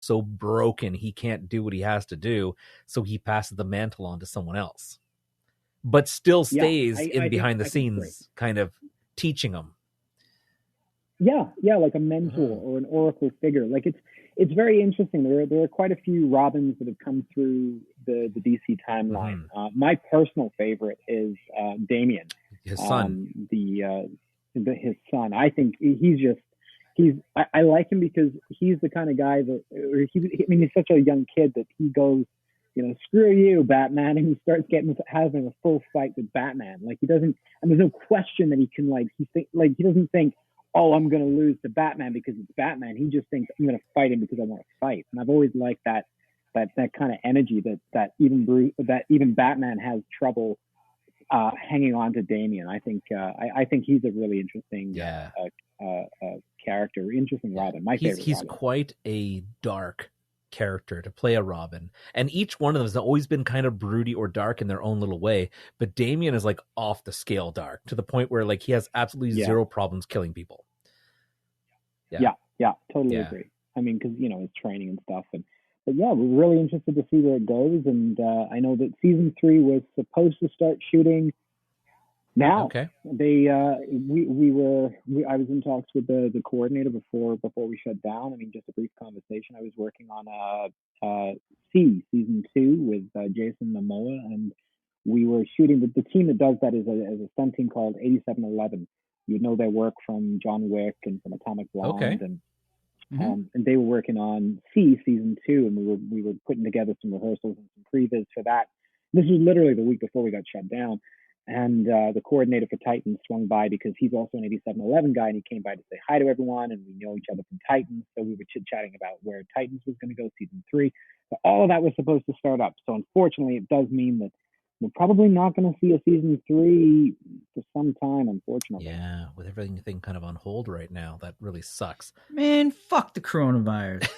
so broken he can't do what he has to do, so he passes the mantle on to someone else, but still stays behind the scenes, kind of teaching him. Yeah, like a mentor or an oracle figure. Like it's very interesting. There are quite a few Robins that have come through the DC timeline. My personal favorite is Damian, his son. His son. I think I like him because he's the kind of guy that, he's such a young kid that he goes, screw you, Batman, and he starts having a full fight with Batman. Like he doesn't, and there's no question that he can he doesn't think, oh, I'm going to lose to Batman because it's Batman. He just thinks I'm going to fight him because I want to fight. And I've always liked that kind of energy that even Batman has trouble hanging on to Damian. I think he's a really interesting character, interesting Robin. My favorite. He's Robin. Quite a dark character to play a Robin, and each one of them has always been kind of broody or dark in their own little way, but Damian is like off the scale dark to the point where like he has absolutely zero problems killing people. Totally agree. I mean, because his training and stuff, but yeah, we're really interested to see where it goes, and I know that season 3 was supposed to start shooting now. Okay. I was in talks with the coordinator before we shut down. I mean, just a brief conversation. I was working on season 2 with Jason Momoa, and we were shooting. The team that does that is a stunt team called 8711. You know their work from John Wick and from Atomic Blonde, okay. And they were working on season 2, and we were putting together some rehearsals and some previs for that. This was literally the week before we got shut down. And the coordinator for Titans swung by because he's also an 8711 guy, and he came by to say hi to everyone, and we know each other from Titans, so we were chit-chatting about where Titans was going to go season 3. So all of that was supposed to start up. So unfortunately, it does mean that we're probably not going to see a season 3 for some time, unfortunately. Yeah, with everything kind of on hold right now, that really sucks. Man, fuck the coronavirus.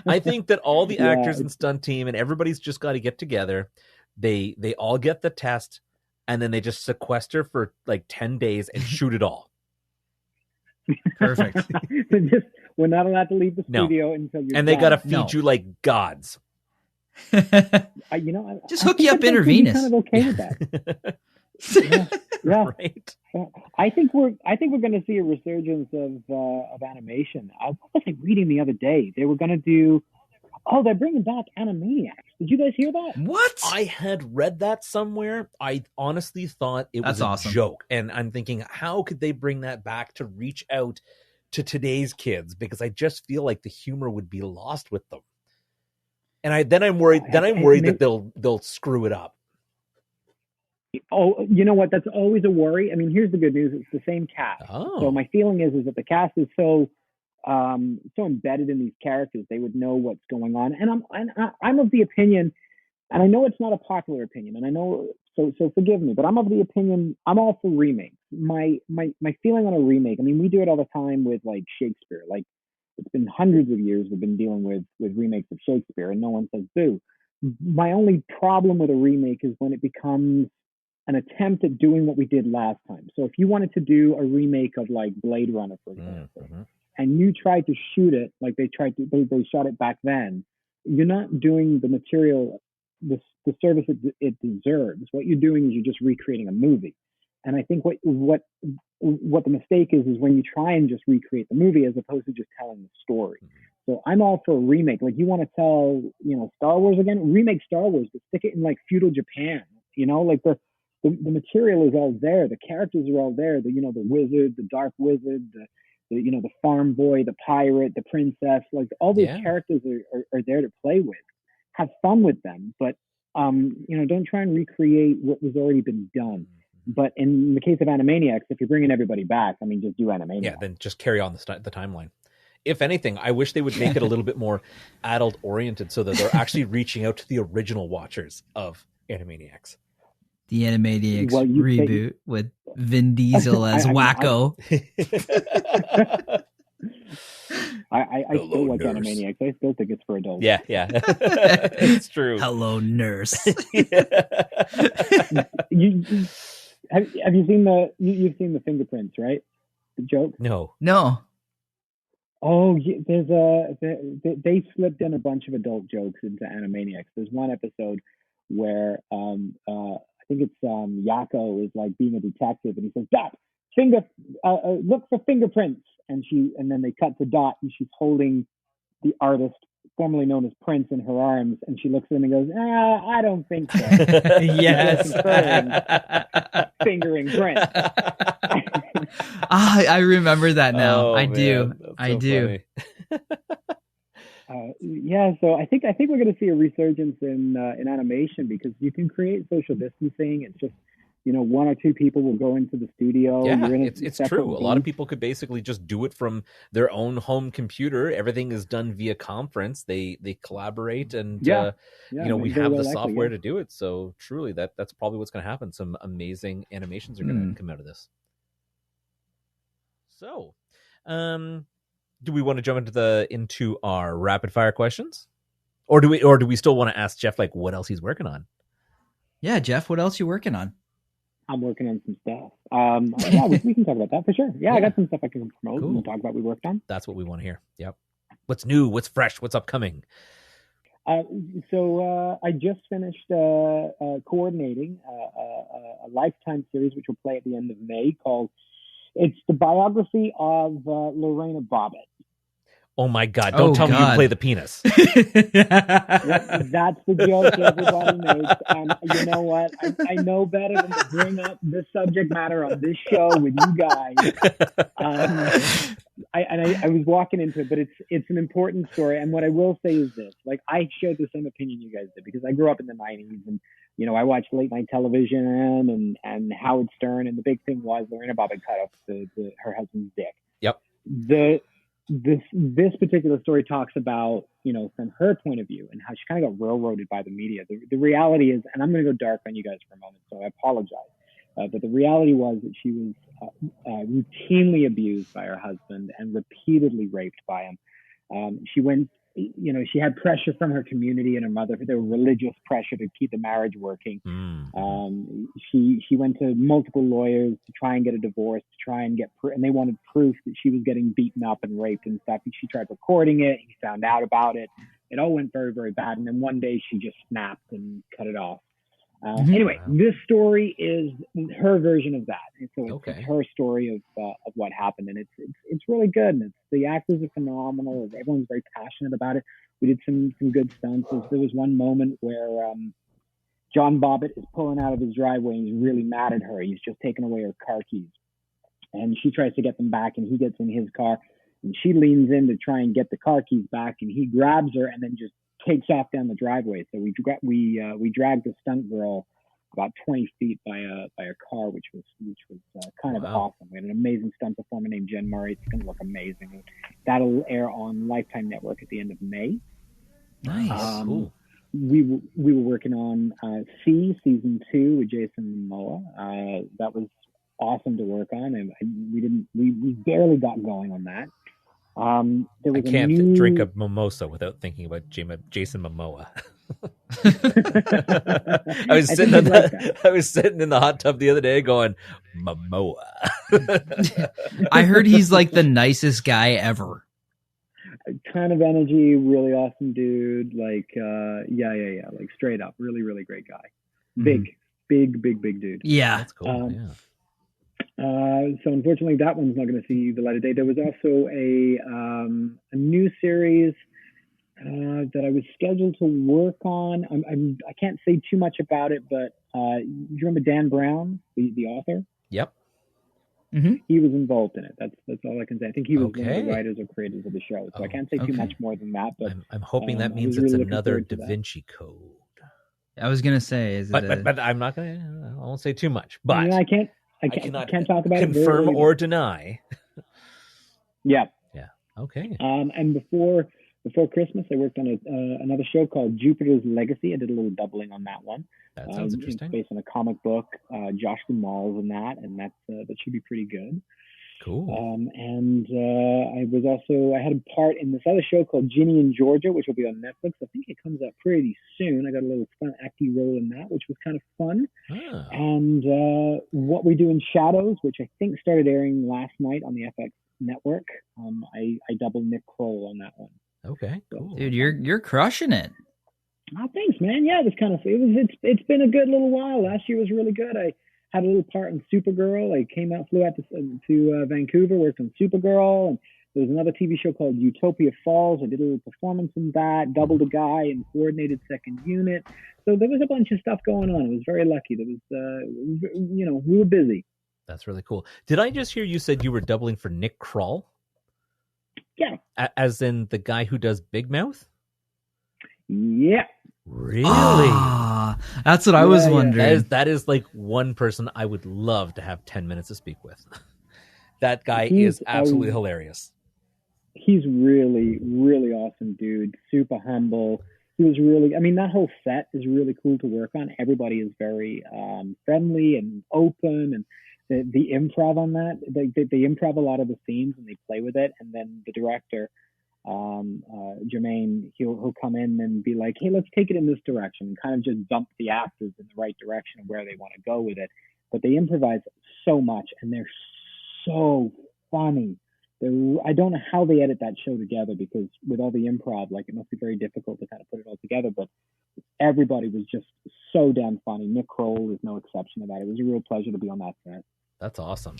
I think that all the actors and stunt team and everybody's just got to get together. They all get the test, and then they just sequester for like 10 days and shoot it all. Perfect. We're not allowed to leave the studio until you're and they got to feed you like gods. Just hook you up intravenous. Kind of okay with that. Right. I think we're going to see a resurgence of animation. I was reading the other day they were going to do. Oh, they're bringing back Animaniacs. Did you guys hear that? What? I had read that somewhere. I honestly thought it was a joke, and I'm thinking, how could they bring that back to reach out to today's kids? Because I just feel like the humor would be lost with them. And then I'm worried that they'll screw it up. Oh, you know what? That's always a worry. I mean, here's the good news: it's the same cast. Oh. So my feeling is that the cast is so embedded in these characters, they would know what's going on. And I'm of the opinion, and I know it's not a popular opinion, and I know so forgive me, but I'm of the opinion I'm all for remakes. My feeling on a remake. I mean, we do it all the time with like Shakespeare. Like, it's been hundreds of years we've been dealing with remakes of Shakespeare, and no one says boo. My only problem with a remake is when it becomes an attempt at doing what we did last time. So if you wanted to do a remake of like Blade Runner, for example, and you tried to shoot it like they shot it back then, you're not doing the material the service it deserves. What you're doing is you're just recreating a movie. And I think what the mistake is when you try and just recreate the movie as opposed to just telling the story. So I'm all for a remake. Like, you want to tell, Star Wars again, remake Star Wars, but stick it in like feudal Japan. Like the material is all there. The characters are all there. The wizard, the dark wizard, the farm boy, the pirate, the princess, like all those characters are there to play with. Have fun with them, but don't try and recreate what was already been done. But in the case of Animaniacs, if you're bringing everybody back, I mean, just do Animaniacs. Yeah, then just carry on the timeline. If anything, I wish they would make it a little bit more adult-oriented so that they're actually reaching out to the original watchers of Animaniacs. The Animaniacs reboot with Vin Diesel as Wacko. I still like nurse. Animaniacs. I still think it's for adults. Yeah. It's true. Hello, nurse. Have you seen you've seen the fingerprints, right? The joke? No. Oh, they slipped in a bunch of adult jokes into Animaniacs. There's one episode where I think it's Yakko is like being a detective, and he says, "Dot, look for fingerprints," and then they cut to Dot, and she's holding the artist formerly known as Prince in her arms, and she looks at him and goes, "I don't think so." Yes, fingering Prince. I remember that now. I do. Yeah, so I think we're going to see a resurgence in animation, because you can create social distancing. It's just, one or two people will go into the studio. Yeah, it's true. A lot of people could basically just do it from their own home computer. Everything is done via conference. They collaborate, and we have the software to do it. So truly, that's probably what's going to happen. Some amazing animations are going to come out of this. So, do we want to jump into our rapid fire questions, or do we still want to ask Geoff like what else he's working on? Yeah, Geoff, what else you working on? I'm working on some stuff. Yeah, we can talk about that for sure. Yeah, I got some stuff I can promote and talk about we worked on. That's what we want to hear. Yep. What's new? What's fresh? What's upcoming? So I just finished coordinating a Lifetime series, which will play at the end of May, called It's the biography of Lorena Bobbitt. Oh my God! Don't tell me you play the penis. That's the joke everybody makes. And you know what? I know better than to bring up this subject matter on this show with you guys. I was walking into it, but it's an important story. And what I will say is this: like, I shared the same opinion you guys did, because I grew up in the '90s, and I watched late night television and Howard Stern, and the big thing was Lorena Bobbitt cut off her husband's dick. Yep. This particular story talks about, from her point of view, and how she kind of got railroaded by the media. The reality is, and I'm going to go dark on you guys for a moment, so I apologize. But the reality was that she was routinely abused by her husband and repeatedly raped by him. She had pressure from her community and her mother. There was religious pressure to keep the marriage working. She went to multiple lawyers to try and get a divorce, to try and get and they wanted proof that she was getting beaten up and raped and stuff. And she tried recording it. He found out about it. It all went very, very bad. And then one day she just snapped and cut it off. Anyway, this story is her version of that. And so it's her story of what happened, and it's really good. And the actors are phenomenal. Everyone's very passionate about it. We did some good stunts. There was one moment where John Bobbitt is pulling out of his driveway, and he's really mad at her. He's just taken away her car keys, and she tries to get them back, and he gets in his car, and she leans in to try and get the car keys back, and he grabs her and then just takes off down the driveway. So we dragged the stunt girl about 20 feet by a car, which was kind of awesome. We had an amazing stunt performer named Jen Murray. It's going to look amazing. That'll air on Lifetime Network at the end of May. Nice. Cool. We were working on season 2 with Jason Momoa. That was awesome to work on, and we barely got going on that. There was I can't drink a mimosa without thinking about Jason Momoa. I was sitting in the hot tub the other day going, Momoa. I heard he's like the nicest guy ever. Kind of energy, really awesome dude. Like, yeah. Like straight up, really, really great guy. Big dude. Yeah, that's cool. Yeah. So unfortunately, that one's not going to see the light of day. There was also a new series that I was scheduled to work on. I can't say too much about it, but do you remember Dan Brown, the author? Yep. Mm-hmm. He was involved in it. That's all I can say. I think he was one of the writers or creators of the show. So I can't say too much more than that. But I'm hoping that means it's really another Da Vinci Code. I was gonna say, but I'm not gonna. I won't say too much. But I can't talk about confirm it or deny. Yeah. Okay. And before Christmas, I worked on another show called Jupiter's Legacy. I did a little doubling on that one. That sounds interesting. It's based on a comic book. Josh Gamal's in that, and that should be pretty good. Cool. And I had a part in this other show called Ginny in Georgia, which will be on Netflix. I think it comes out pretty soon. I got a little fun acting role in that, which was kind of fun. And What We Do in Shadows, which I think started airing last night on the FX network. I double Nick Kroll on that one. Okay, cool. Dude, you're crushing it. Oh, thanks, man. Yeah, it's been a good little while. Last year was really good. I had a little part in Supergirl. I flew out to Vancouver, worked on Supergirl, and there was another TV show called Utopia Falls. I did a little performance in that, doubled a guy and coordinated second unit. So there was a bunch of stuff going on. I was very lucky. We were busy. That's really cool. Did I just hear you said you were doubling for Nick Kroll? Yeah. As in the guy who does Big Mouth? Yeah. Really? That's what I was wondering. Yeah. That is like one person I would love to have 10 minutes to speak with. That guy is absolutely hilarious. He's really, really awesome, dude. Super humble. He was that whole set is really cool to work on. Everybody is very friendly and open, and the improv on that, they improv a lot of the scenes and they play with it. And then the director, Jermaine, he'll come in and be like, hey, let's take it in this direction, and kind of just dump the actors in the right direction of where they want to go with it. But they improvise so much, and they're so funny. I don't know how they edit that show together, because with all the improv, it must be very difficult to kind of put it all together. But everybody was just so damn funny. Nick Kroll is no exception to that. It was a real pleasure to be on that set. That's awesome.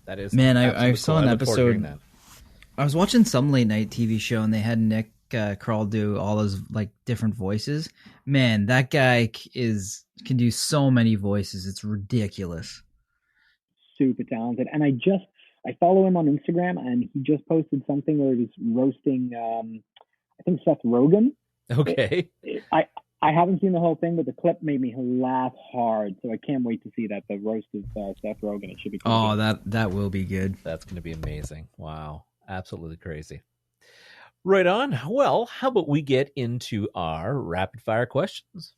That is, man. I saw an episode. I was watching some late night TV show, and they had Nick Kroll do all those different voices. Man, that guy can do so many voices. It's ridiculous. Super talented. And I follow him on Instagram, and he just posted something where he was roasting, I think, Seth Rogen. Okay. I haven't seen the whole thing, but the clip made me laugh hard. So I can't wait to see that, the roast of Seth Rogen. It should be cool. Oh, that will be good. That's going to be amazing. Wow. Absolutely crazy. Right on. Well, how about we get into our rapid fire questions?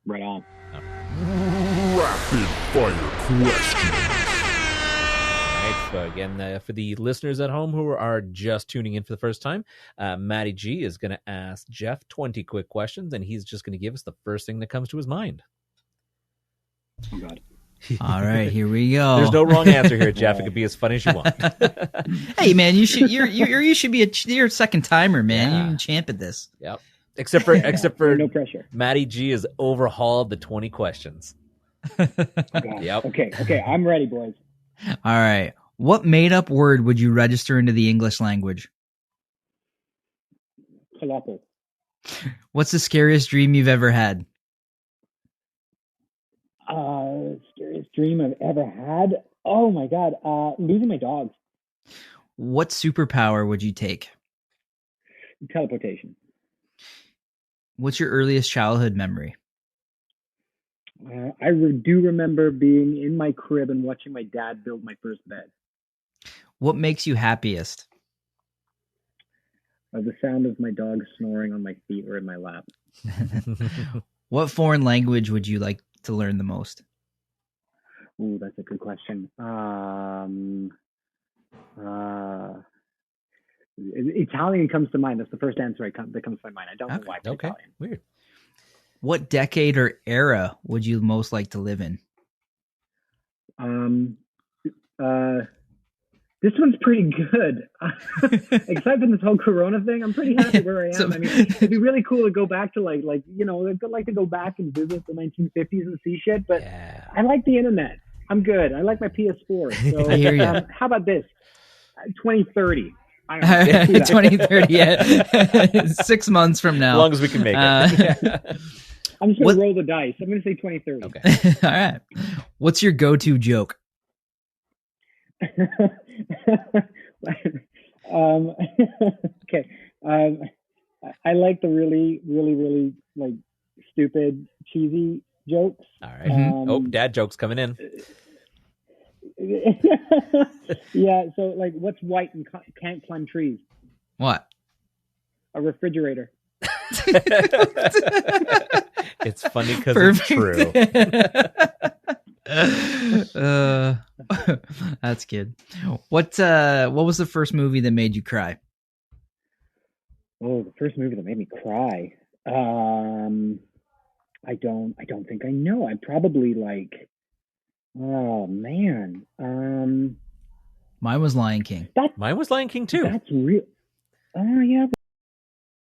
Right on. Rapid fire questions. So again, for the listeners at home who are just tuning in for the first time, Matty G is going to ask Geoff 20 quick questions, and he's just going to give us the first thing that comes to his mind. Oh, God. All right, here we go. There's no wrong answer here, Geoff. It could be as funny as you want. Hey, man, you should be you're a second timer, man. Yeah. You can champ at this. Yep. Except for no pressure. Matty G has overhauled the 20 questions. Yep. Okay, I'm ready, boys. All right. What made-up word would you register into the English language? Falafel. What's the scariest dream you've ever had? Scariest dream I've ever had? Oh, my God. Losing my dog. What superpower would you take? Teleportation. What's your earliest childhood memory? I do remember being in my crib and watching my dad build my first bed. What makes you happiest? The sound of my dog snoring on my feet or in my lap. What foreign language would you like to learn the most? Ooh, that's a good question. Italian comes to mind. That's the first answer that comes to my mind. I don't know why. Okay, Italian. Weird. What decade or era would you most like to live in? This one's pretty good. Except for this whole Corona thing, I'm pretty happy where I am. I mean, it'd be really cool to go back to I'd like to go back and visit the 1950s and see shit. But yeah. I like the internet. I'm good. I like my PS4. So I hear you. How about this? 2030. 2030. Yeah. 6 months from now. As long as we can make it. I'm just going to roll the dice. I'm going to say 2030. Okay. All right. What's your go-to joke? Okay. I like the really, really, really stupid, cheesy jokes. All right. Dad jokes coming in. Yeah. So what's white and can't climb trees? What? A refrigerator. It's funny because it's true. That's good. What was the first movie that made you cry? Oh, the first movie that made me cry. I don't think I know. I'm probably like, oh man. Mine was Lion King. Mine was Lion King too. That's real. Oh yeah,